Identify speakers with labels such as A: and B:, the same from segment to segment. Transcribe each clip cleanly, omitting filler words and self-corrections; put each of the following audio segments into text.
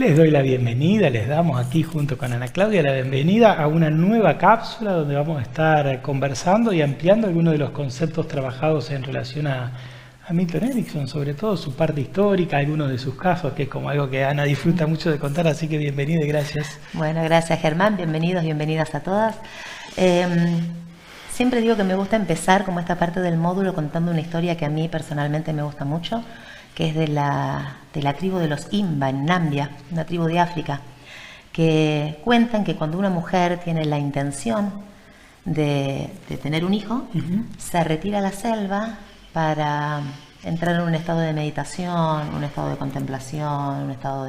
A: Les doy la bienvenida, les damos aquí junto con Ana Claudia la bienvenida a una nueva cápsula donde vamos a estar conversando y ampliando algunos de los conceptos trabajados en relación a Milton Erickson, sobre todo su parte histórica, algunos de sus casos, que es como algo que Ana disfruta mucho de contar, así que bienvenida y gracias.
B: Bueno, gracias Germán, bienvenidos, bienvenidas a todas. Siempre digo que me gusta empezar como esta parte del módulo contando una historia que a mí personalmente me gusta mucho, que es de la tribu de los Imba en Nambia, una tribu de África, que cuentan que cuando una mujer tiene la intención de tener un hijo, se retira a la selva para entrar en un estado de meditación, un estado de contemplación, un estado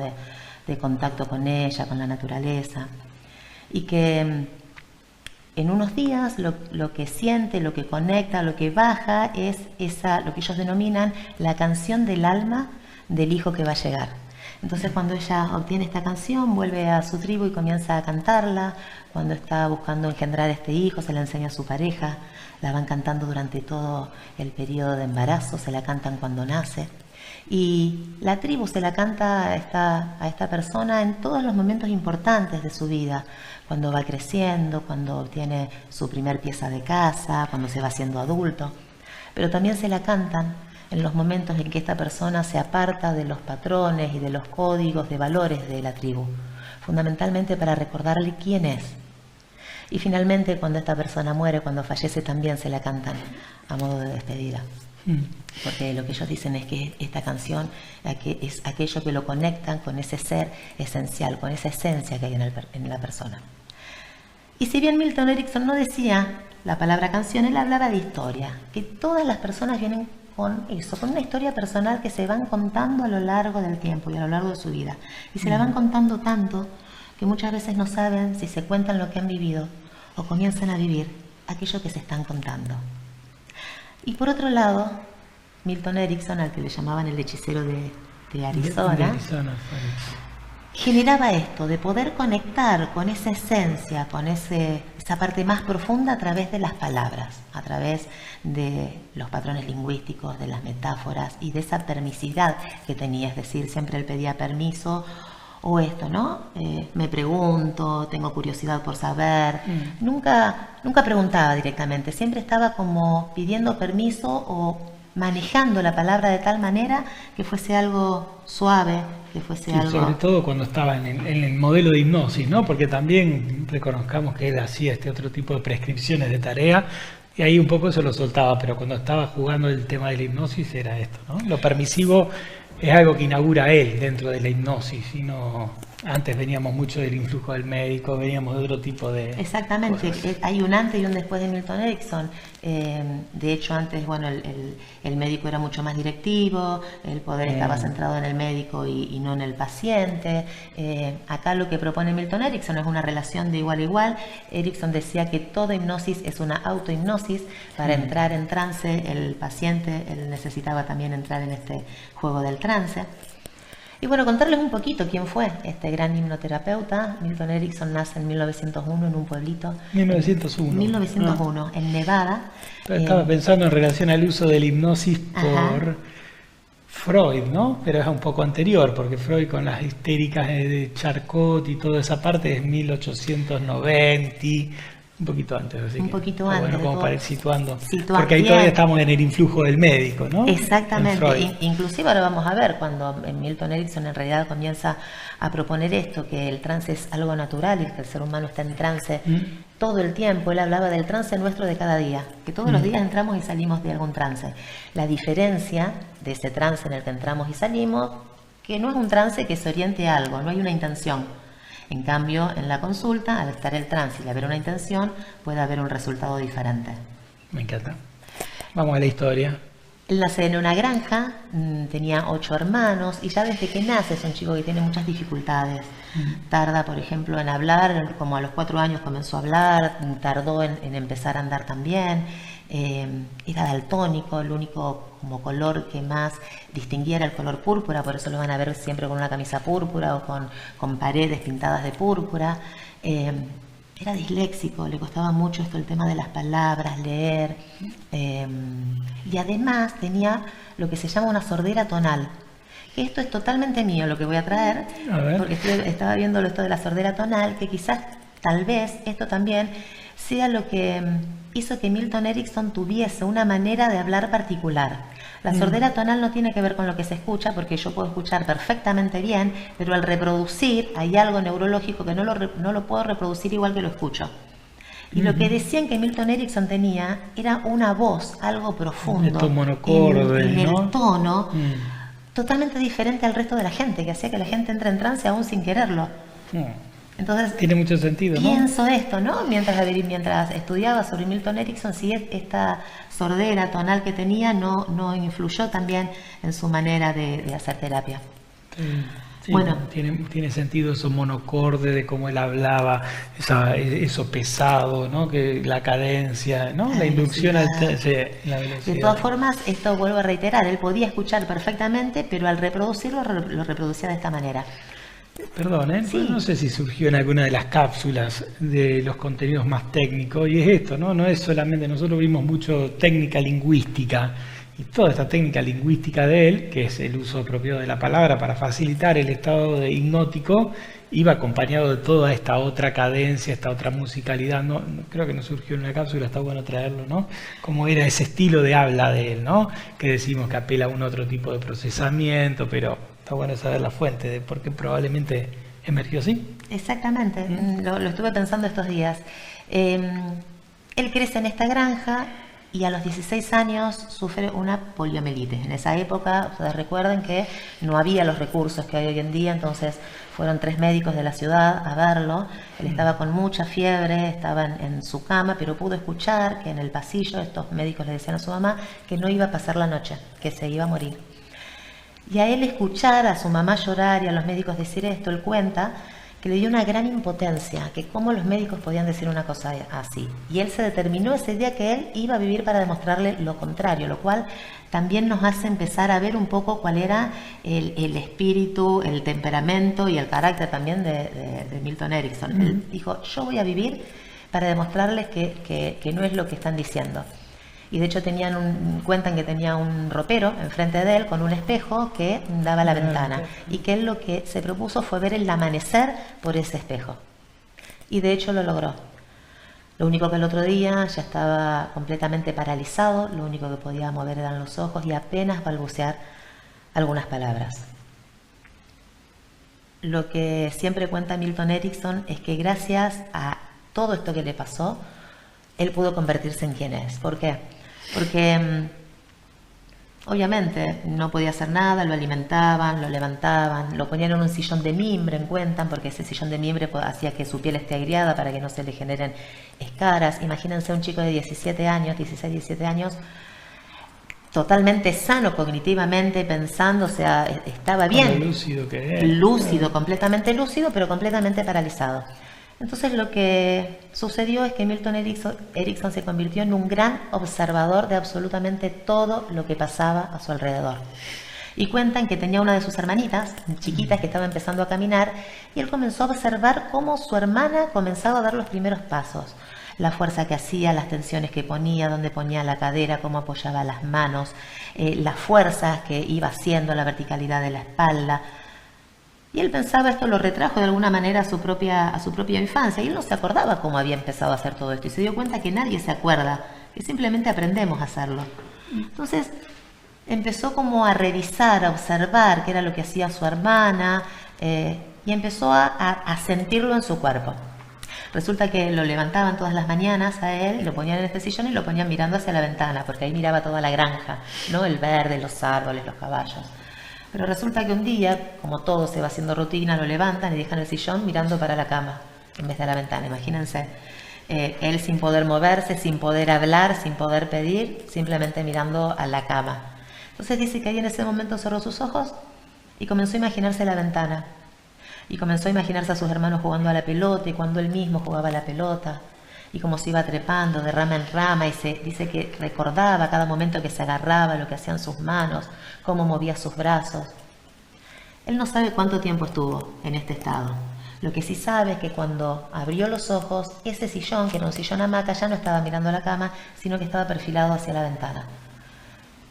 B: de contacto con ella, con la naturaleza, y que en unos días lo que siente, lo que conecta, lo que baja es lo que ellos denominan la canción del alma del hijo que va a llegar. Entonces cuando ella obtiene esta canción, vuelve a su tribu y comienza a cantarla. Cuando está buscando engendrar este hijo, se la enseña a su pareja, la van cantando durante todo el periodo de embarazo, se la cantan cuando nace. Y la tribu se la canta a esta persona en todos los momentos importantes de su vida, cuando va creciendo, cuando obtiene su primer pieza de casa, cuando se va haciendo adulto. Pero también se la cantan en los momentos en que esta persona se aparta de los patrones y de los códigos de valores de la tribu, fundamentalmente para recordarle quién es. Y finalmente, cuando esta persona muere, cuando fallece, también se la cantan a modo de despedida. Porque lo que ellos dicen es que esta canción es aquello que lo conectan con ese ser esencial, con esa esencia que hay en la persona. Y si bien Milton Erickson no decía la palabra canción, él hablaba de historia, que todas las personas vienen con eso, con una historia personal que se van contando a lo largo del tiempo y a lo largo de su vida. Y se la van contando tanto que muchas veces no saben si se cuentan lo que han vivido o comienzan a vivir aquello que se están contando. Y por otro lado, Milton Erickson, al que le llamaban el hechicero de Arizona, generaba esto, de poder conectar con esa esencia, con esa parte más profunda a través de las palabras, a través de los patrones lingüísticos, de las metáforas y de esa permisividad que tenía, es decir, siempre él pedía permiso o esto, ¿no? Me pregunto, tengo curiosidad por saber. Nunca preguntaba directamente, siempre estaba como pidiendo permiso o manejando la palabra de tal manera que fuese algo suave, que fuese algo...
A: Sobre todo cuando estaba en el modelo de hipnosis, ¿no? Porque también reconozcamos que él hacía este otro tipo de prescripciones de tarea y ahí un poco se lo soltaba, pero cuando estaba jugando el tema de la hipnosis era esto, ¿no? Lo permisivo es algo que inaugura él dentro de la hipnosis, y no... Antes veníamos mucho del influjo del médico, veníamos de otro tipo de...
B: Exactamente, cosas. Hay un antes y un después de Milton Erickson. De hecho, antes, bueno, el médico era mucho más directivo, el poder estaba centrado en el médico y no en el paciente. Acá lo que propone Milton Erickson es una relación de igual a igual. Erickson decía que toda hipnosis es una autohipnosis. Para entrar en trance, el paciente él necesitaba también entrar en este juego del trance. Y bueno, contarles un poquito quién fue este gran hipnoterapeuta. Milton Erickson nace en 1901 en un pueblito. 1901, en Nevada.
A: Estaba pensando en relación al uso de la hipnosis por Freud, ¿no? Pero es un poco anterior, porque Freud con las histéricas de Charcot y toda esa parte es 1890, un poquito antes. Así
B: un poquito antes.
A: Bueno, como para ir situando. Porque ahí todavía estamos en el influjo del médico, ¿no?
B: Exactamente. Inclusive ahora vamos a ver cuando Milton Erickson en realidad comienza a proponer esto, que el trance es algo natural y que el ser humano está en trance todo el tiempo. Él hablaba del trance nuestro de cada día, que todos los días entramos y salimos de algún trance. La diferencia de ese trance en el que entramos y salimos, que no es un trance que se oriente a algo, no hay una intención. En cambio, en la consulta, al estar el trance y haber una intención, puede haber un resultado diferente.
A: Me encanta. Vamos a la historia.
B: Él nace en una granja, tenía 8 hermanos y ya desde que nace es un chico que tiene muchas dificultades. Tarda, por ejemplo, en hablar, como a los 4 años comenzó a hablar, tardó en empezar a andar también. Era daltónico, el único como color que más distinguía era el color púrpura, por eso lo van a ver siempre con una camisa púrpura o con paredes pintadas de púrpura. Era disléxico, le costaba mucho esto, el tema de las palabras, leer, y además tenía lo que se llama una sordera tonal, que esto es totalmente mío lo que voy a traer, porque estaba viendo esto de la sordera tonal, que quizás, tal vez, esto también sea lo que hizo que Milton Erickson tuviese una manera de hablar particular. La sordera tonal no tiene que ver con lo que se escucha, porque yo puedo escuchar perfectamente bien, pero al reproducir hay algo neurológico que no lo puedo reproducir igual que lo escucho. Y lo que decían que Milton Erickson tenía era una voz, algo profundo,
A: monocorde,
B: en el tono, totalmente diferente al resto de la gente, que hacía que la gente entre en trance aún sin quererlo. Entonces,
A: tiene mucho sentido, ¿no?
B: Pienso esto, ¿no? Mientras estudiaba sobre Milton Erickson, si esta sordera tonal que tenía no influyó también en su manera de hacer terapia.
A: Sí, bueno, tiene sentido eso monocorde de cómo él hablaba, eso pesado, ¿no? Que la cadencia, ¿no? La inducción la velocidad.
B: De todas formas, esto vuelvo a reiterar, él podía escuchar perfectamente, pero al reproducirlo lo reproducía de esta manera.
A: Perdón,
B: sí.
A: No sé si surgió en alguna de las cápsulas de los contenidos más técnicos, y es esto, ¿no? No es solamente, nosotros vimos mucho técnica lingüística, y toda esta técnica lingüística de él, que es el uso propio de la palabra para facilitar el estado de hipnótico, iba acompañado de toda esta otra cadencia, esta otra musicalidad. No, creo que no surgió en la cápsula, está bueno traerlo, ¿no? Como era ese estilo de habla de él, ¿no? Que decimos que apela a un otro tipo de procesamiento, pero está bueno saber la fuente de por qué probablemente emergió así.
B: Exactamente, lo estuve pensando estos días. Él crece en esta granja y a los 16 años sufre una poliomielitis. En esa época, ustedes recuerden que no había los recursos que hay hoy en día, entonces fueron 3 médicos de la ciudad a verlo. Él estaba con mucha fiebre, estaba en su cama, pero pudo escuchar que en el pasillo estos médicos le decían a su mamá que no iba a pasar la noche, que se iba a morir. Y a él escuchar a su mamá llorar y a los médicos decir esto, él cuenta que le dio una gran impotencia, que cómo los médicos podían decir una cosa así. Y él se determinó ese día que él iba a vivir para demostrarle lo contrario, lo cual también nos hace empezar a ver un poco cuál era el espíritu, el temperamento y el carácter también de Milton Erickson. Él dijo, yo voy a vivir para demostrarles que no es lo que están diciendo. Y de hecho cuentan que tenía un ropero enfrente de él con un espejo que daba a la ventana, y que él lo que se propuso fue ver el amanecer por ese espejo. Y de hecho lo logró. Lo único que el otro día ya estaba completamente paralizado, lo único que podía mover eran los ojos y apenas balbucear algunas palabras. Lo que siempre cuenta Milton Erickson es que gracias a todo esto que le pasó, él pudo convertirse en quien es. ¿Por qué? Porque obviamente no podía hacer nada, lo alimentaban, lo levantaban, lo ponían en un sillón de mimbre, cuentan, porque ese sillón de mimbre hacía que su piel esté aireada para que no se le generen escaras. Imagínense un chico de 16, 17 años, totalmente sano cognitivamente, pensando, o sea, estaba bien.
A: Lúcido que es.
B: Lúcido, completamente lúcido, pero completamente paralizado. Entonces lo que sucedió es que Milton Erickson se convirtió en un gran observador de absolutamente todo lo que pasaba a su alrededor. Y cuentan que tenía una de sus hermanitas, chiquitas, que estaba empezando a caminar, y él comenzó a observar cómo su hermana comenzaba a dar los primeros pasos. La fuerza que hacía, las tensiones que ponía, dónde ponía la cadera, cómo apoyaba las manos, las fuerzas que iba haciendo, la verticalidad de la espalda. Y él pensaba, esto lo retrajo de alguna manera a su propia infancia, y él no se acordaba cómo había empezado a hacer todo esto, y se dio cuenta que nadie se acuerda, que simplemente aprendemos a hacerlo. Entonces empezó como a revisar, a observar qué era lo que hacía su hermana, y empezó a sentirlo en su cuerpo. Resulta que lo levantaban todas las mañanas a él, lo ponían en este sillón y lo ponían mirando hacia la ventana, porque ahí miraba toda la granja, ¿no? El verde, los árboles, los caballos. Pero resulta que un día, como todo se va haciendo rutina, lo levantan y dejan el sillón mirando para la cama en vez de la ventana. Imagínense, él sin poder moverse, sin poder hablar, sin poder pedir, simplemente mirando a la cama. Entonces dice que ahí en ese momento cerró sus ojos y comenzó a imaginarse la ventana. Y comenzó a imaginarse a sus hermanos jugando a la pelota, y cuando él mismo jugaba a la pelota, y cómo se iba trepando de rama en rama, y dice que recordaba cada momento que se agarraba, lo que hacían sus manos, cómo movía sus brazos. Él no sabe cuánto tiempo estuvo en este estado. Lo que sí sabe es que cuando abrió los ojos, ese sillón, que era un sillón hamaca, ya no estaba mirando a la cama, sino que estaba perfilado hacia la ventana.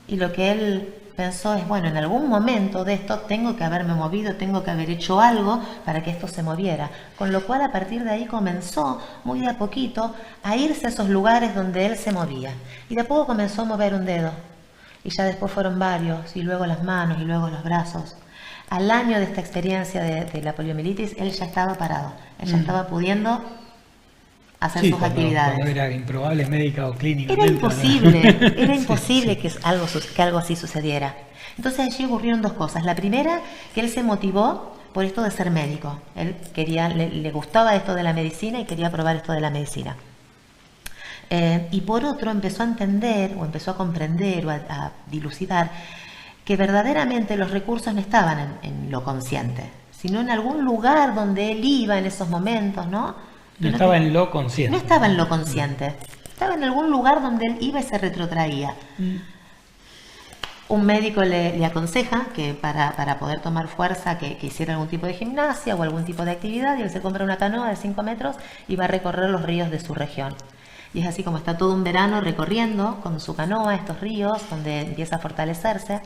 B: Y lo que él pensó es, bueno, en algún momento de esto tengo que haberme movido, tengo que haber hecho algo para que esto se moviera. Con lo cual a partir de ahí comenzó muy de a poquito a irse a esos lugares donde él se movía. Y de a poco comenzó a mover un dedo. Y ya después fueron varios, y luego las manos, y luego los brazos. Al año de esta experiencia de la poliomielitis, él ya estaba parado. Él ya estaba pudiendo hacer sus actividades.
A: Cuando era improbable médica o clínica.
B: Era imposible, era imposible que algo así sucediera. Entonces allí ocurrieron dos cosas. La primera, que él se motivó por esto de ser médico. Él quería, le gustaba esto de la medicina y quería probar esto de la medicina. Y por otro empezó a entender o empezó a comprender o a dilucidar que verdaderamente los recursos no estaban en lo consciente, sino en algún lugar donde él iba en esos momentos, ¿no?
A: No estaba en lo consciente.
B: No estaba en lo consciente. Estaba en algún lugar donde él iba y se retrotraía. Un médico le aconseja que para poder tomar fuerza que hiciera algún tipo de gimnasia o algún tipo de actividad, y él se compra una canoa de 5 metros y va a recorrer los ríos de su región. Y es así como está todo un verano recorriendo con su canoa estos ríos, donde empieza a fortalecerse.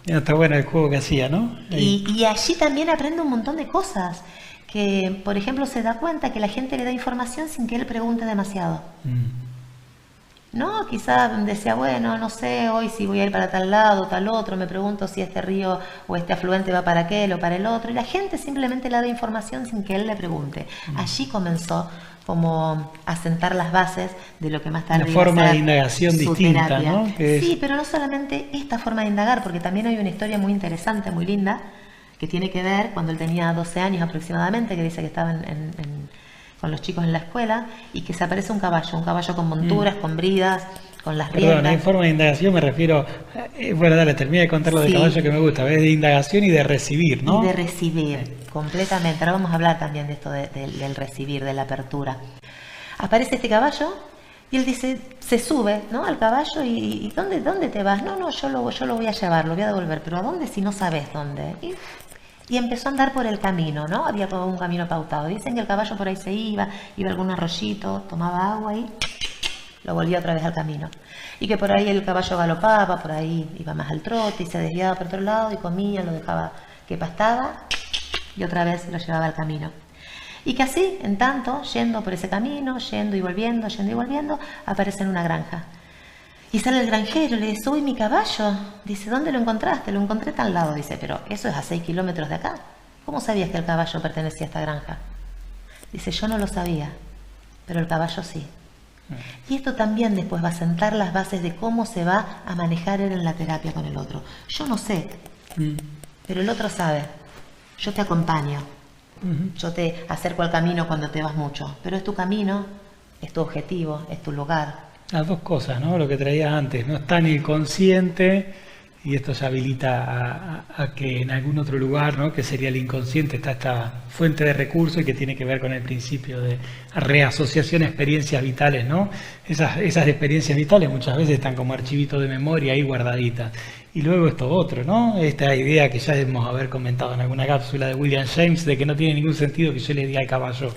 A: Está bueno el juego que hacía, ¿no?
B: Y allí también aprende un montón de cosas. Que, por ejemplo, se da cuenta que la gente le da información sin que él pregunte demasiado. ¿No? Quizás decía, bueno, no sé, hoy si voy a ir para tal lado, tal otro, me pregunto si este río o este afluente va para aquel o para el otro. Y la gente simplemente le da información sin que él le pregunte. Allí comenzó como a sentar las bases de lo que más tarde
A: una forma de indagación distinta,
B: terapia,
A: ¿no?
B: Sí, pero no solamente esta forma de indagar, porque también hay una historia muy interesante, muy linda, que tiene que ver cuando él tenía 12 años aproximadamente, que dice que estaba con los chicos en la escuela, y que se aparece un caballo con monturas, con bridas, con las riendas.
A: Perdón, en forma de indagación me refiero, bueno, dale, termina de contar lo de caballo que me gusta, ¿ves? De indagación y de recibir, ¿no?
B: Y de recibir, completamente. Ahora vamos a hablar también de esto del recibir, de la apertura. Aparece este caballo y él dice, se sube, ¿no? Al caballo y ¿dónde te vas? No, yo lo voy a llevar, lo voy a devolver, pero ¿a dónde si no sabes dónde? Y empezó a andar por el camino, ¿no? Había como un camino pautado. Dicen que el caballo por ahí se iba a algún arroyito, tomaba agua y lo volvía otra vez al camino. Y que por ahí el caballo galopaba, por ahí iba más al trote y se desviaba por otro lado y comía, lo dejaba que pastaba y otra vez lo llevaba al camino. Y que así, en tanto, yendo por ese camino, yendo y volviendo, aparece en una granja. Y sale el granjero y le dice, uy, mi caballo. Dice, ¿dónde lo encontraste? Lo encontré tal lado. Dice, pero eso es a 6 kilómetros de acá. ¿Cómo sabías que el caballo pertenecía a esta granja? Dice, yo no lo sabía, pero el caballo sí. Y esto también después va a sentar las bases de cómo se va a manejar él en la terapia con el otro. Yo no sé, pero el otro sabe. Yo te acompaño. Yo te acerco al camino cuando te vas mucho, pero es tu camino, es tu objetivo, es tu lugar.
A: Las dos cosas, ¿no? Lo que traía antes, no está en el consciente y esto se habilita a que en algún otro lugar, ¿no? Que sería el inconsciente, está esta fuente de recursos y que tiene que ver con el principio de reasociación de experiencias vitales, ¿no? Esas experiencias vitales muchas veces están como archivitos de memoria ahí guardaditas. Y luego esto otro, ¿no? Esta idea que ya hemos haber comentado en alguna cápsula de William James, de que no tiene ningún sentido que yo le diga al caballo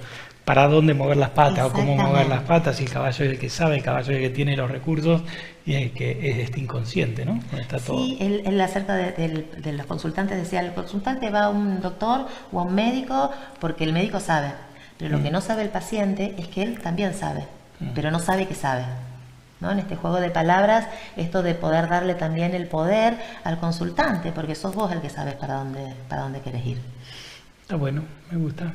A: para dónde mover las patas o cómo mover las patas, y el caballo es el que sabe, el caballo es el que tiene los recursos y el que es este inconsciente, ¿no? Está todo.
B: Sí, él acerca de los consultantes decía, el consultante va a un doctor o a un médico porque el médico sabe, pero lo que no sabe el paciente es que él también sabe, pero no sabe que sabe. ¿No? En este juego de palabras, esto de poder darle también el poder al consultante, porque sos vos el que sabes para dónde querés ir.
A: Está bueno, me gusta.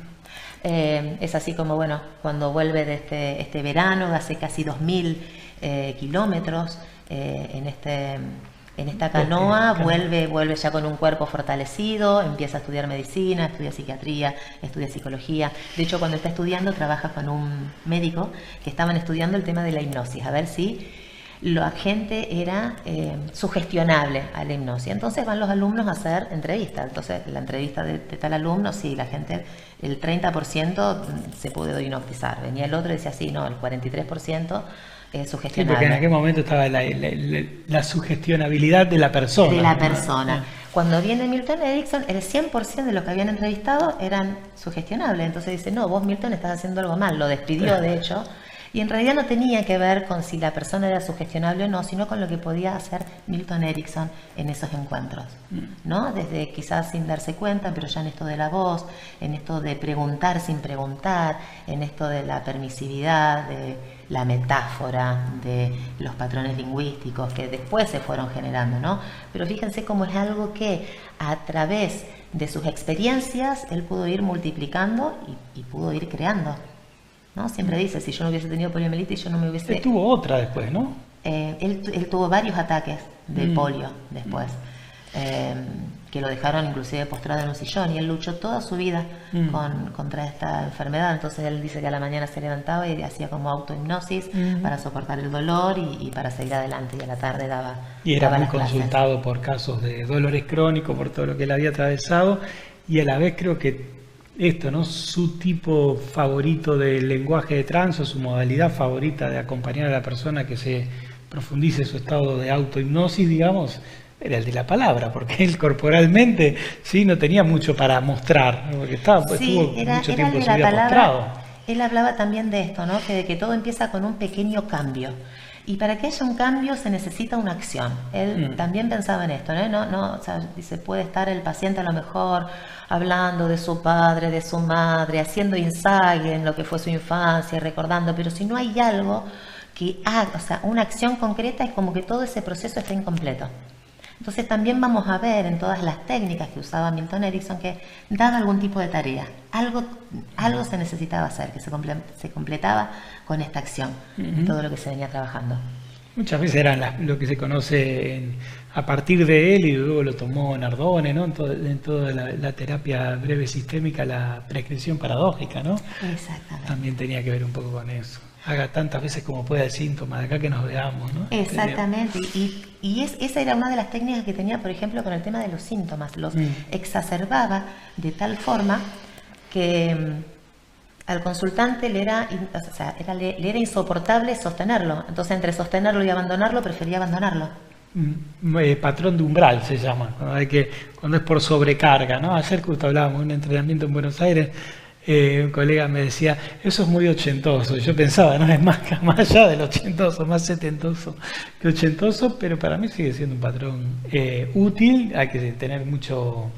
B: Es así como, bueno, cuando vuelve de este verano, de hace casi 2000 kilómetros en esta canoa, vuelve ya con un cuerpo fortalecido, empieza a estudiar medicina, estudia psiquiatría, estudia psicología. De hecho, cuando está estudiando, trabaja con un médico que estaban estudiando el tema de la hipnosis, a ver si la gente era sugestionable a la hipnosis. Entonces van los alumnos a hacer entrevistas. Entonces, la entrevista de tal alumno, sí, la gente, el 30% se pudo hipnotizar. Venía el otro y decía, sí, no, el 43%. Sugestionable.
A: Sí, porque en aquel momento estaba la sugestionabilidad de la persona.
B: De la persona. Cuando viene Milton Erickson, el 100% de los que habían entrevistado eran sugestionables. Entonces dice, no, vos Milton estás haciendo algo mal. Lo despidió, de hecho, Y en realidad no tenía que ver con si la persona era sugestionable o no, sino con lo que podía hacer Milton Erickson en esos encuentros, ¿no? Desde quizás sin darse cuenta, pero ya en esto de la voz, en esto de preguntar sin preguntar, en esto de la permisividad, de la metáfora, de los patrones lingüísticos que después se fueron generando, ¿no? Pero fíjense cómo es algo que a través de sus experiencias él pudo ir multiplicando y pudo ir creando, ¿no? Siempre dice, si yo no hubiese tenido poliomielitis, yo no me hubiese...
A: Él tuvo otra después, ¿no?
B: Él tuvo varios ataques de polio después, que lo dejaron inclusive postrado en un sillón, y él luchó toda su vida contra esta enfermedad. Entonces él dice que a la mañana se levantaba y hacía como autohipnosis para soportar el dolor y para seguir adelante, y a la tarde daba...
A: Y era muy
B: las clases.
A: consultado por casos de dolores crónicos, por todo lo que él había atravesado, y a la vez creo que esto, ¿no? Su tipo favorito del lenguaje de trance, o su modalidad favorita de acompañar a la persona que se profundice su estado de autohipnosis, digamos, era el de la palabra, porque él corporalmente sí no tenía mucho para mostrar, ¿no? Porque estuvo mucho tiempo de su vida postrado.
B: Él hablaba también de esto, ¿no? Que todo empieza con un pequeño cambio. Y para que haya un cambio se necesita una acción. Él también pensaba en esto, ¿no? O sea, dice, puede estar el paciente a lo mejor hablando de su padre, de su madre, haciendo insight en lo que fue su infancia, recordando, pero si no hay algo que haga, o sea, una acción concreta, es como que todo ese proceso está incompleto. Entonces también vamos a ver en todas las técnicas que usaba Milton Erickson que daba algún tipo de tarea, algo se necesitaba hacer, que se completaba con esta acción, todo lo que se venía trabajando.
A: Muchas veces eran lo que se conoce a partir de él, y luego lo tomó Nardone, ¿no? En toda la terapia breve sistémica, la prescripción paradójica, ¿no?
B: Exactamente.
A: También tenía que ver un poco con eso. Haga tantas veces como pueda el síntoma, de acá que nos veamos, ¿no?
B: Exactamente, esa era una de las técnicas que tenía, por ejemplo, con el tema de los síntomas. Los exacerbaba de tal forma que al consultante le era insoportable sostenerlo. Entonces, entre sostenerlo y abandonarlo, prefería abandonarlo.
A: Patrón de umbral se llama, cuando es por sobrecarga, ¿no? Ayer justo hablábamos de un entrenamiento en Buenos Aires. Un colega me decía, eso es muy ochentoso. Y yo pensaba, no, es más allá del ochentoso, más setentoso que ochentoso, pero para mí sigue siendo un patrón útil. Hay que tener mucho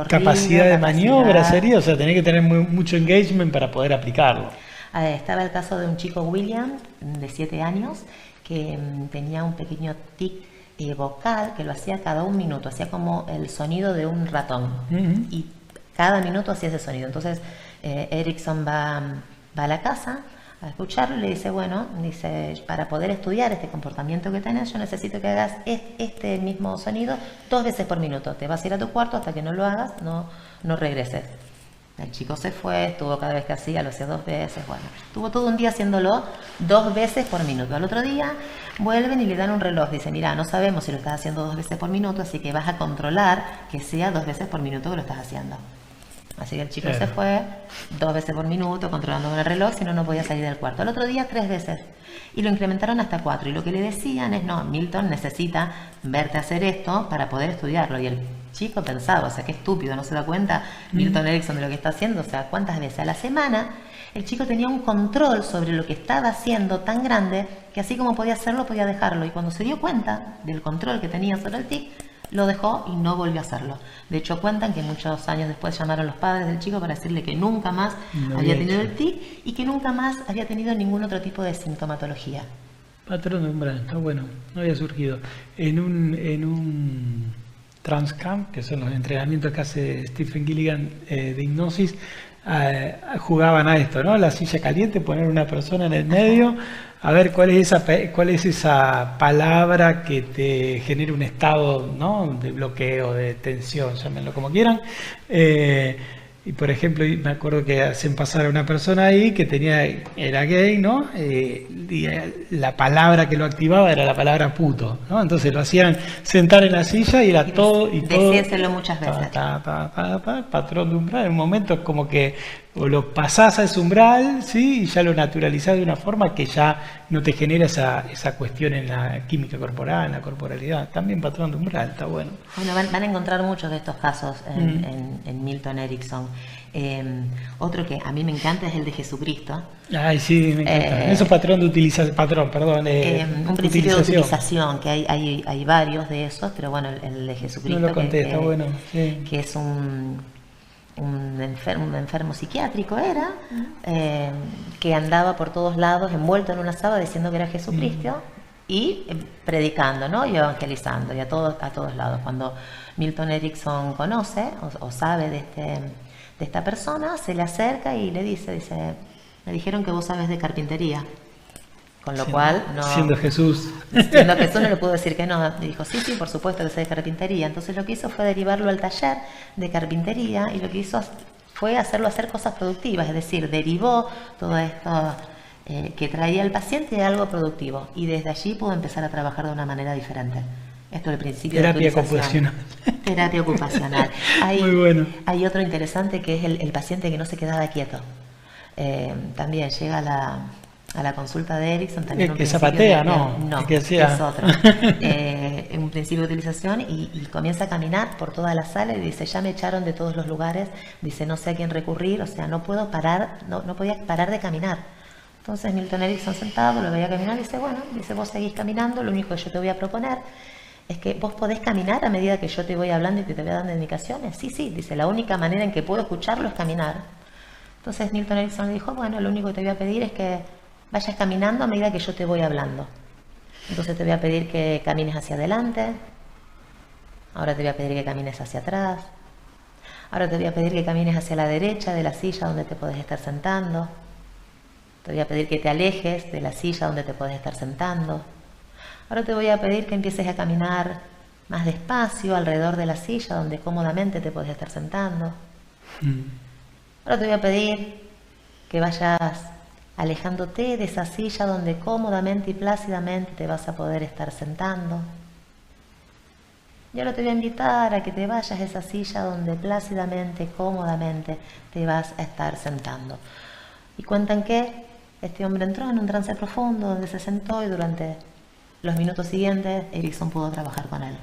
A: capacidad de maniobra, sería, o sea, tener que tener mucho engagement para poder aplicarlo.
B: Estaba el caso de un chico, William, de 7 años, que tenía un pequeño tic vocal que lo hacía cada 1 minuto, hacía como el sonido de un ratón. Y cada minuto hacía ese sonido. Entonces Erickson va a la casa a escucharlo y le dice, bueno, para poder estudiar este comportamiento que tenés, yo necesito que hagas este mismo sonido 2 veces por minuto. Te vas a ir a tu cuarto, hasta que no lo hagas, no regreses. El chico se fue, estuvo cada vez que hacía, lo hacía 2 veces, bueno, estuvo todo un día haciéndolo 2 veces por minuto. Al otro día vuelven y le dan un reloj, dice, mira, no sabemos si lo estás haciendo 2 veces por minuto, así que vas a controlar que sea 2 veces por minuto que lo estás haciendo. Así que el chico se fue 2 veces por minuto, controlando con el reloj, si no podía salir del cuarto. Al otro día 3 veces. Y lo incrementaron hasta 4. Y lo que le decían es, no, Milton necesita verte hacer esto para poder estudiarlo. Y el chico pensaba, o sea, qué estúpido, no se da cuenta Milton Erickson de lo que está haciendo. O sea, cuántas veces a la semana el chico tenía un control sobre lo que estaba haciendo tan grande que así como podía hacerlo, podía dejarlo. Y cuando se dio cuenta del control que tenía sobre el tic, lo dejó y no volvió a hacerlo. De hecho, cuentan que muchos años después llamaron los padres del chico para decirle que nunca más había tenido el tic y que nunca más había tenido ningún otro tipo de sintomatología.
A: Patrón de umbral, está bueno, no había surgido. En un Transcamp, que son los entrenamientos que hace Stephen Gilligan de hipnosis, jugaban a esto, ¿no? La silla caliente, poner una persona en el medio, a ver cuál es esa palabra que te genera un estado, ¿no? De bloqueo, de tensión, llámenlo como quieran. Y por ejemplo, me acuerdo que hacen pasar a una persona ahí que era gay, ¿no? Y la palabra que lo activaba era la palabra puto, ¿no? Entonces lo hacían sentar en la silla y era todo.
B: Decírselo muchas veces.
A: Patrón de umbral. En un momento es como que o lo pasás a ese umbral, ¿sí? Y ya lo naturalizás de una forma que ya no te genera esa cuestión en la química corporal, en la corporalidad. También patrón de umbral, está bueno.
B: Bueno, van a encontrar muchos de estos casos en Milton Erickson. Otro que a mí me encanta es el de Jesucristo.
A: Ay, sí, me encanta. Eso es patrón de utilización,
B: un principio de utilización, que hay varios de esos, pero bueno, el de Jesucristo,
A: no lo conté, está bueno, sí.
B: Que es un enfermo psiquiátrico era, que andaba por todos lados envuelto en una sábana diciendo que era Jesucristo y predicando, ¿no? Y evangelizando, y a todos lados. Cuando Milton Erickson conoce o sabe de esta persona, se le acerca y le dice, me dijeron que vos sabes de carpintería. Con lo cual, no,
A: siendo Jesús
B: no le pudo decir que no. Dijo, sí, por supuesto que sé de carpintería. Entonces lo que hizo fue derivarlo al taller de carpintería, y lo que hizo fue hacerlo hacer cosas productivas, es decir, derivó todo esto que traía el paciente de algo productivo, y desde allí pudo empezar a trabajar de una manera diferente. Esto es el principio de
A: terapia ocupacional.
B: Terapia ocupacional.
A: Muy bueno.
B: Hay otro interesante que es el paciente que no se quedaba quieto. También llega a la consulta de Erickson. También
A: que zapatea, ¿no?
B: No,
A: que sea...
B: es otro. Un principio de utilización, y comienza a caminar por toda la sala y dice, ya me echaron de todos los lugares, dice, no sé a quién recurrir, o sea, no puedo parar, no podía parar de caminar. Entonces Milton Erickson sentado lo veía caminar y dice, bueno, dice, vos seguís caminando, lo único que yo te voy a proponer es que vos podés caminar a medida que yo te voy hablando y te voy dando indicaciones. Sí, dice, la única manera en que puedo escucharlo es caminar. Entonces Milton Erickson le dijo, bueno, lo único que te voy a pedir es que vayas caminando a medida que yo te voy hablando. Entonces te voy a pedir que camines hacia adelante, ahora te voy a pedir que camines hacia atrás, ahora te voy a pedir que camines hacia la derecha de la silla donde te podés estar sentando, te voy a pedir que te alejes de la silla donde te podés estar sentando, ahora te voy a pedir que empieces a caminar más despacio alrededor de la silla donde cómodamente te podés estar sentando. Ahora te voy a pedir que vayas alejándote de esa silla donde cómodamente y plácidamente te vas a poder estar sentando. Y ahora te voy a invitar a que te vayas a esa silla donde plácidamente, cómodamente te vas a estar sentando. Y cuentan que este hombre entró en un trance profundo donde se sentó, y durante los minutos siguientes Erickson pudo trabajar con él.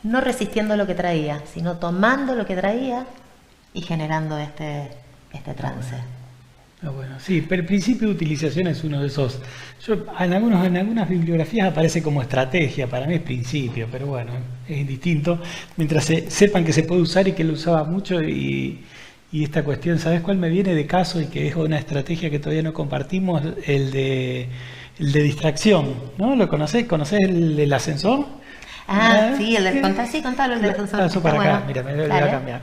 B: No resistiendo lo que traía, sino tomando lo que traía y generando este trance.
A: Bueno, sí, pero el principio de utilización es uno de esos. En algunas bibliografías aparece como estrategia, para mí es principio, pero bueno, es indistinto. Mientras sepan que se puede usar y que lo usaba mucho, y esta cuestión, ¿sabes cuál me viene de caso y que es una estrategia que todavía no compartimos? El de distracción, ¿no? ¿Lo conocés? ¿Conocés el del ascensor?
B: Sí, el de contar, sí, contalo, el del ascensor.
A: Paso para acá, mira, me voy a cambiar.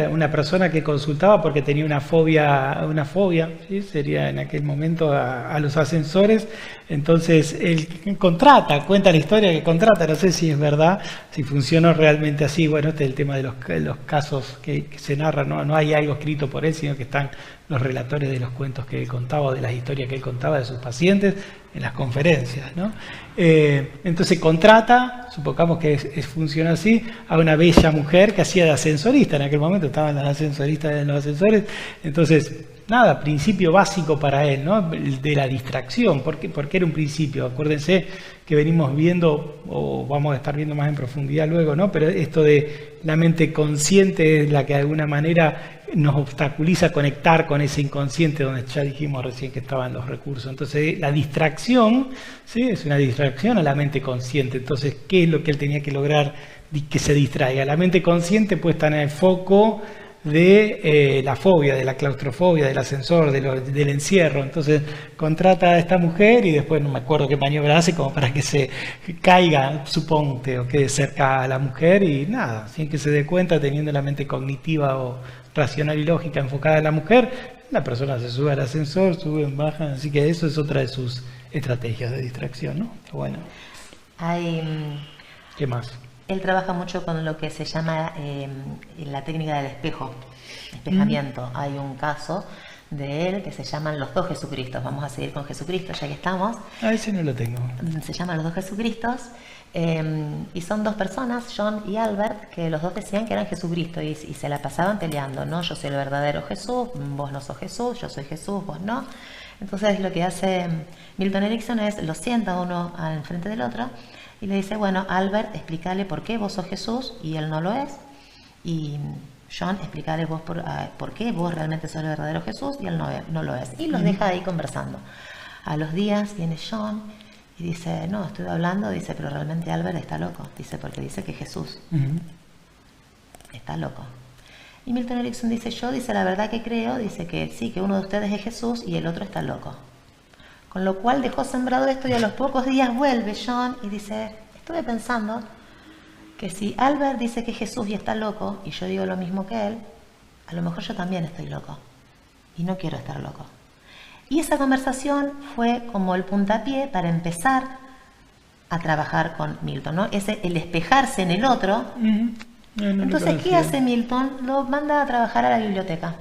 A: Una persona que consultaba porque tenía una fobia, ¿sí? Sería en aquel momento a los ascensores. Entonces él cuenta la historia que contrata, no sé si es verdad, si funcionó realmente así. Bueno, este es el tema de los casos que se narran, no hay algo escrito por él, sino que están los relatores de los cuentos que él contaba, o de las historias que él contaba de sus pacientes en las conferencias, ¿no? Entonces contrata, supongamos que funciona así, a una bella mujer que hacía de ascensorista. En aquel momento estaban las ascensoristas en los ascensores. Entonces, nada, principio básico para él, ¿no? El de la distracción. Porque era un principio. Acuérdense que venimos viendo, o vamos a estar viendo más en profundidad luego, ¿no? Pero esto de la mente consciente es la que de alguna manera nos obstaculiza conectar con ese inconsciente, donde ya dijimos recién que estaban los recursos. Entonces la distracción, ¿sí? Es una distracción a la mente consciente. Entonces, ¿qué es lo que él tenía que lograr que se distraiga? La mente consciente puesta en el foco de la fobia, de la claustrofobia, del ascensor, del encierro. Entonces contrata a esta mujer, y después no me acuerdo qué maniobra hace como para que se caiga, suponte, o quede cerca a la mujer, y nada, sin que se dé cuenta, teniendo la mente cognitiva o racional y lógica enfocada en la mujer, la persona se sube al ascensor, suben, bajan. Así que eso es otra de sus estrategias de distracción, ¿no? Bueno. ¿Qué más?
B: Él trabaja mucho con lo que se llama la técnica del espejamiento. Hay un caso de él que se llaman los dos Jesucristos. Vamos a seguir con Jesucristo ya que estamos.
A: Ese no lo tengo.
B: Se llaman los dos Jesucristos, y son dos personas, John y Albert, que los dos decían que eran Jesucristo, y se la pasaban peleando, ¿no? Yo soy el verdadero Jesús, vos no sos Jesús, yo soy Jesús, vos no. Entonces lo que hace Milton Erickson es lo sienta uno al frente del otro y le dice, bueno, Albert, explícale por qué vos sos Jesús y él no lo es. Y John, explicarle vos por qué vos realmente sos el verdadero Jesús y él no lo es. Y los deja ahí conversando. A los días viene John y dice, no, estoy hablando, dice, pero realmente Albert está loco. Dice, porque dice que Jesús está loco. Y Milton Erickson dice, yo, dice, la verdad que creo, dice que sí, que uno de ustedes es Jesús y el otro está loco. Con lo cual dejó sembrado esto y a los pocos días vuelve John y dice, estuve pensando que si Albert dice que Jesús y está loco y yo digo lo mismo que él, a lo mejor yo también estoy loco y no quiero estar loco. Y esa conversación fue como el puntapié para empezar a trabajar con Milton, ¿no? El espejarse en el otro. Entonces, ¿qué hace Milton? Lo manda a trabajar a la biblioteca.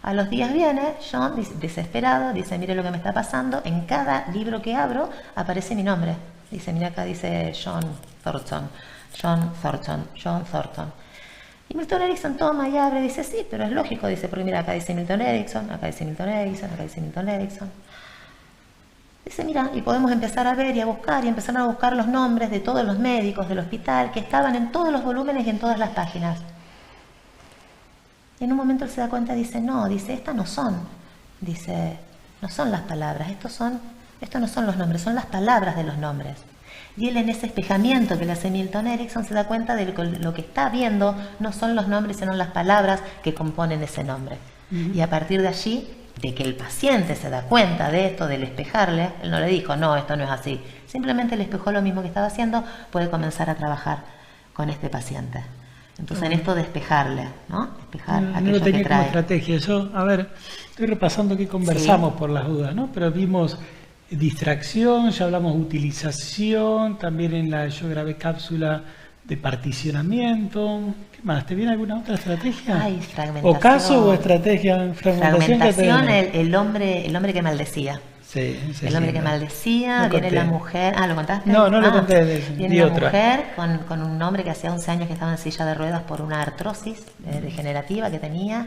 B: A los días viene John, desesperado, dice, mire lo que me está pasando, en cada libro que abro aparece mi nombre. Dice, mira acá dice John Thornton. Y Milton Erickson toma y abre, dice, sí, pero es lógico, dice, porque mira, acá dice Milton Erickson, acá dice Milton Erickson, acá dice Milton Erickson. Dice, mira, y podemos empezar a ver y a buscar, y empezaron a buscar los nombres de todos los médicos del hospital que estaban en todos los volúmenes y en todas las páginas. Y en un momento él se da cuenta, dice, no, dice, estas no son, dice, no son las palabras, estos no son los nombres, son las palabras de los nombres. Y él en ese espejamiento que le hace Milton Erickson se da cuenta de que lo que está viendo no son los nombres, sino las palabras que componen ese nombre. Y a partir de allí, de que el paciente se da cuenta de esto, del espejarle, él no le dijo, no, esto no es así. Simplemente le espejó lo mismo que estaba haciendo, puede comenzar a trabajar con este paciente. Entonces en esto de espejarle, ¿no? Espejar
A: no
B: aquello
A: lo tenía
B: que trae.
A: como estrategia. Yo, a ver, estoy repasando qué conversamos por las dudas, ¿no? Pero vimos distracción, ya hablamos de utilización, también yo grabé cápsula de particionamiento. ¿Qué más? ¿Te viene alguna otra estrategia?
B: Ay, fragmentación.
A: ¿O caso o estrategia?
B: Fragmentación, el hombre que maldecía.
A: Sí,
B: el hombre que maldecía,
A: no
B: viene
A: conté.
B: la mujer. ¿Lo contaste?
A: No lo conté.
B: Viene la mujer con un hombre que hacía 11 años que estaba en silla de ruedas por una artrosis degenerativa que tenía,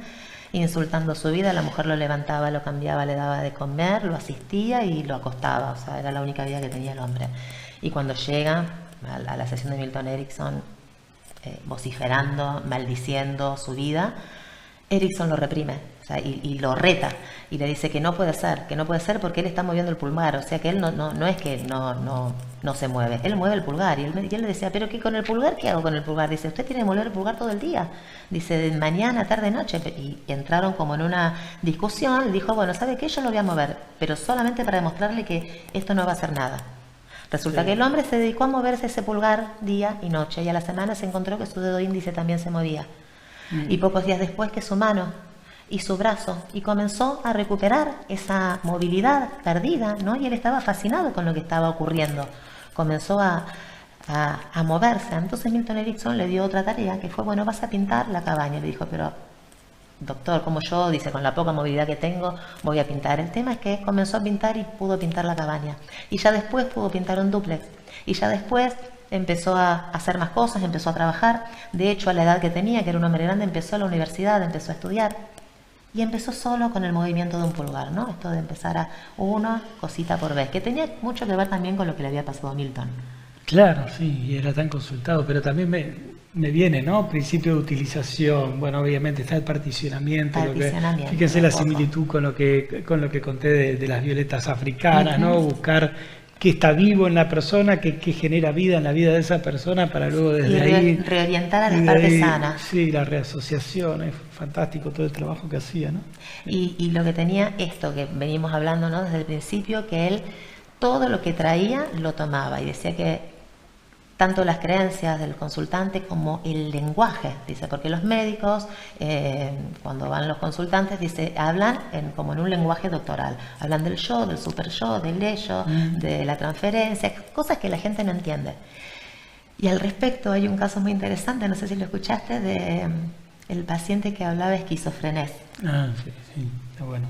B: insultando su vida. La mujer lo levantaba, lo cambiaba, le daba de comer, lo asistía y lo acostaba. O sea, era la única vida que tenía el hombre. Y cuando llega a la sesión de Milton Erickson, vociferando, maldiciendo su vida, Erickson lo reprime, o sea, y lo reta y le dice que no puede ser porque él está moviendo el pulgar, o sea que él no es que no se mueve, él mueve el pulgar y él le decía, pero ¿qué con el pulgar? ¿Qué hago con el pulgar? Dice, usted tiene que mover el pulgar todo el día, dice, de mañana, tarde, noche, y entraron como en una discusión, dijo, bueno, ¿sabe qué? Yo lo voy a mover, pero solamente para demostrarle que esto no va a hacer nada. Resulta que el hombre se dedicó a moverse ese pulgar día y noche y a la semana se encontró que su dedo índice también se movía. Y pocos días después que su mano y su brazo, y comenzó a recuperar esa movilidad perdida, ¿no? Y él estaba fascinado con lo que estaba ocurriendo. Comenzó a moverse. Entonces Milton Erickson le dio otra tarea, que fue, bueno, vas a pintar la cabaña. Le dijo, pero doctor, como yo, dice, con la poca movilidad que tengo, voy a pintar. El tema es que comenzó a pintar y pudo pintar la cabaña. Y ya después pudo pintar un dúplex. Y ya después empezó a hacer más cosas, empezó a trabajar. De hecho, a la edad que tenía, que era un hombre grande, empezó a la universidad, empezó a estudiar. Y empezó solo con el movimiento de un pulgar, ¿no? Esto de empezar a una cosita por vez, que tenía mucho que ver también con lo que le había pasado a Milton.
A: Claro, sí, y era tan consultado, pero también me viene, ¿no? Principio de utilización, bueno, obviamente está el particionamiento, fíjense la similitud con lo que conté de las violetas africanas, ¿no? Buscar qué está vivo en la persona, qué genera vida en la vida de esa persona para luego desde ahí
B: reorientar a las partes sanas.
A: Sí, la reasociación, es fantástico todo el trabajo que hacía, ¿no?
B: Y lo que tenía esto que venimos hablando, ¿no? Desde el principio, que él todo lo que traía lo tomaba y decía que tanto las creencias del consultante como el lenguaje, dice, porque los médicos, cuando van los consultantes, dice, hablan como en un lenguaje doctoral, hablan del yo, del super yo, del ello, de la transferencia, cosas que la gente no entiende. Y al respecto hay un caso muy interesante, no sé si lo escuchaste, de el paciente que hablaba esquizofrenés.
A: Ah, sí, está bueno.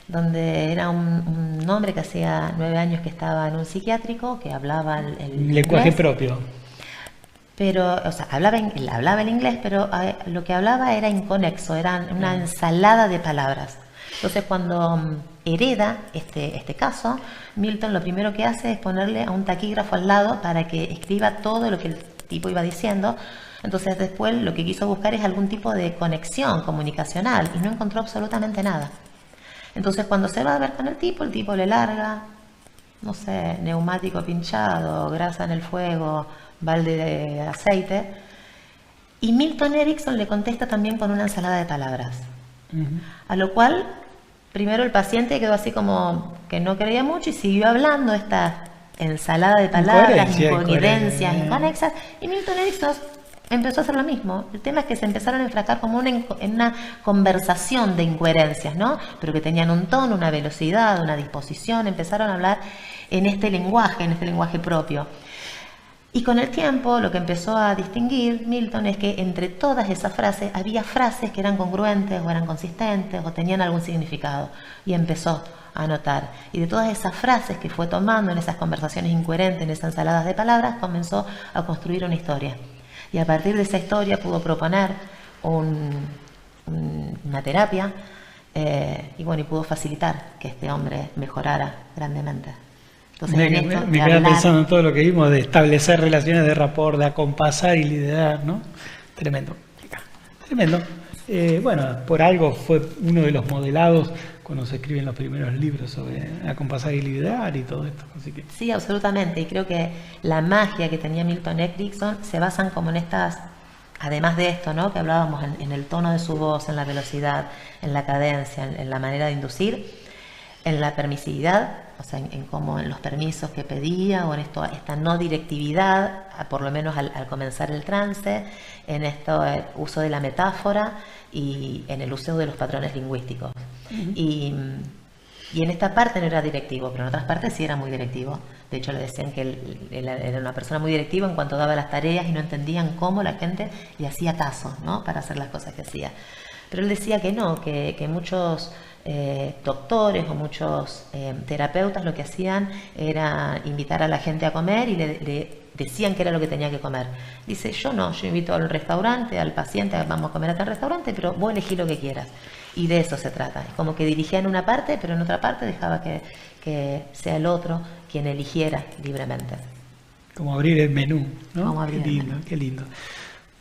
B: Donde era un hombre que hacía 9 años que estaba en un psiquiátrico, que hablaba el
A: lenguaje
B: inglés,
A: propio.
B: Pero, o sea, hablaba el inglés, pero lo que hablaba era inconexo, era una ensalada de palabras. Entonces, cuando hereda este caso, Milton lo primero que hace es ponerle a un taquígrafo al lado para que escriba todo lo que el tipo iba diciendo. Entonces después lo que quiso buscar es algún tipo de conexión comunicacional y no encontró absolutamente nada. Entonces cuando se va a ver con el tipo le larga, no sé, neumático pinchado, grasa en el fuego, balde de aceite. Y Milton Erickson le contesta también con una ensalada de palabras. A lo cual, primero el paciente quedó así como que no creía mucho y siguió hablando esta ensalada de palabras, incoherencias, inconexas. Y Milton Erickson empezó a hacer lo mismo. El tema es que se empezaron a enfrascar como en una conversación de incoherencias, ¿no? Pero que tenían un tono, una velocidad, una disposición. Empezaron a hablar en este lenguaje propio. Y con el tiempo lo que empezó a distinguir Milton es que entre todas esas frases había frases que eran congruentes o eran consistentes o tenían algún significado. Y empezó a notar. Y de todas esas frases que fue tomando en esas conversaciones incoherentes, en esas ensaladas de palabras, comenzó a construir una historia. Y a partir de esa historia pudo proponer una terapia y pudo facilitar que este hombre mejorara grandemente. Entonces,
A: me queda pensando en todo lo que vimos de establecer relaciones de rapport, de acompasar y liderar, ¿no? Tremendo. Bueno, por algo fue uno de los modelados cuando se escriben los primeros libros sobre acompasar y liderar y todo esto. Así que...
B: Sí, absolutamente. Y creo que la magia que tenía Milton Erickson se basan como en estas, además de esto, ¿no? Que hablábamos en el tono de su voz, en la velocidad, en la cadencia, en la manera de inducir, en la permisividad, o sea, en cómo en los permisos que pedía, o en esta no directividad, por lo menos al comenzar el trance, en uso de la metáfora y en el uso de los patrones lingüísticos. Y en esta parte no era directivo, pero en otras partes sí era muy directivo. De hecho, le decían que él era una persona muy directiva en cuanto daba las tareas y no entendían cómo la gente le hacía caso, ¿no? Para hacer las cosas que hacía. Pero él decía que no, que muchos doctores o muchos terapeutas lo que hacían era invitar a la gente a comer y le decían que era lo que tenía que comer. Dice, yo invito al restaurante, al paciente, vamos a comer a tal restaurante, pero vos elegí lo que quieras. Y de eso se trata. Es como que dirigía en una parte, pero en otra parte dejaba que sea el otro quien eligiera libremente.
A: Como abrir el menú, ¿no?
B: Como abrir
A: qué lindo,
B: el menú.
A: Qué lindo.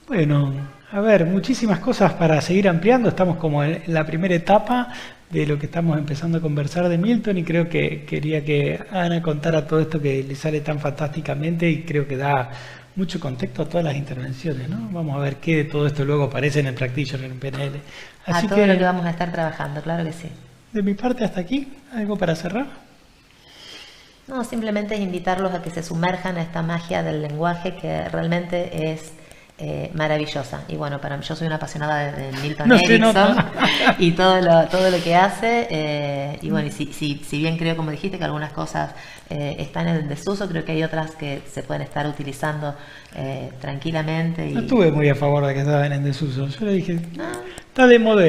A: Bueno, a ver, muchísimas cosas para seguir ampliando. Estamos como en la primera etapa de lo que estamos empezando a conversar de Milton y creo que quería que Ana contara todo esto que le sale tan fantásticamente y creo que da mucho contexto a todas las intervenciones, ¿no? Vamos a ver qué de todo esto luego aparece en el Practitioner, en PNL.
B: Así todo lo que vamos a estar trabajando, claro que sí.
A: De mi parte hasta aquí, ¿algo para cerrar?
B: No, simplemente es invitarlos a que se sumerjan a esta magia del lenguaje que realmente es maravillosa. Y bueno, para mí, yo soy una apasionada de Milton Erickson y todo lo que hace. Y bueno, y si bien creo, como dijiste, que algunas cosas están en desuso, creo que hay otras que se pueden estar utilizando tranquilamente.
A: No estuve muy a favor de que estaban en desuso. Yo le dije, está de moda.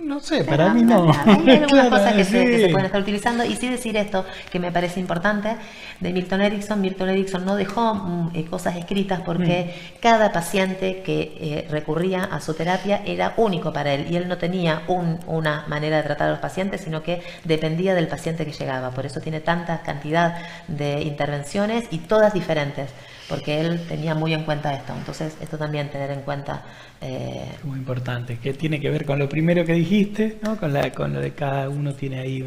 A: No sé, para mí no.
B: Hay algunas cosas que se pueden estar utilizando. Y sí decir esto, que me parece importante, de Milton Erickson. Milton Erickson no dejó cosas escritas porque cada paciente que recurría a su terapia era único para él. Y él no tenía una manera de tratar a los pacientes, sino que dependía del paciente que llegaba. Por eso tiene tanta cantidad de intervenciones y todas diferentes, porque él tenía muy en cuenta esto. Entonces, esto también tener en cuenta.
A: Muy importante, que tiene que ver con lo primero que dijiste, ¿no? Con lo de cada uno tiene ahí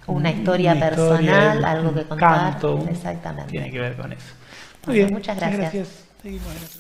B: una historia personal, algo que contar.
A: Canto,
B: exactamente.
A: Tiene que ver con eso.
B: Muy bien, muchas gracias.
A: Seguimos en eso.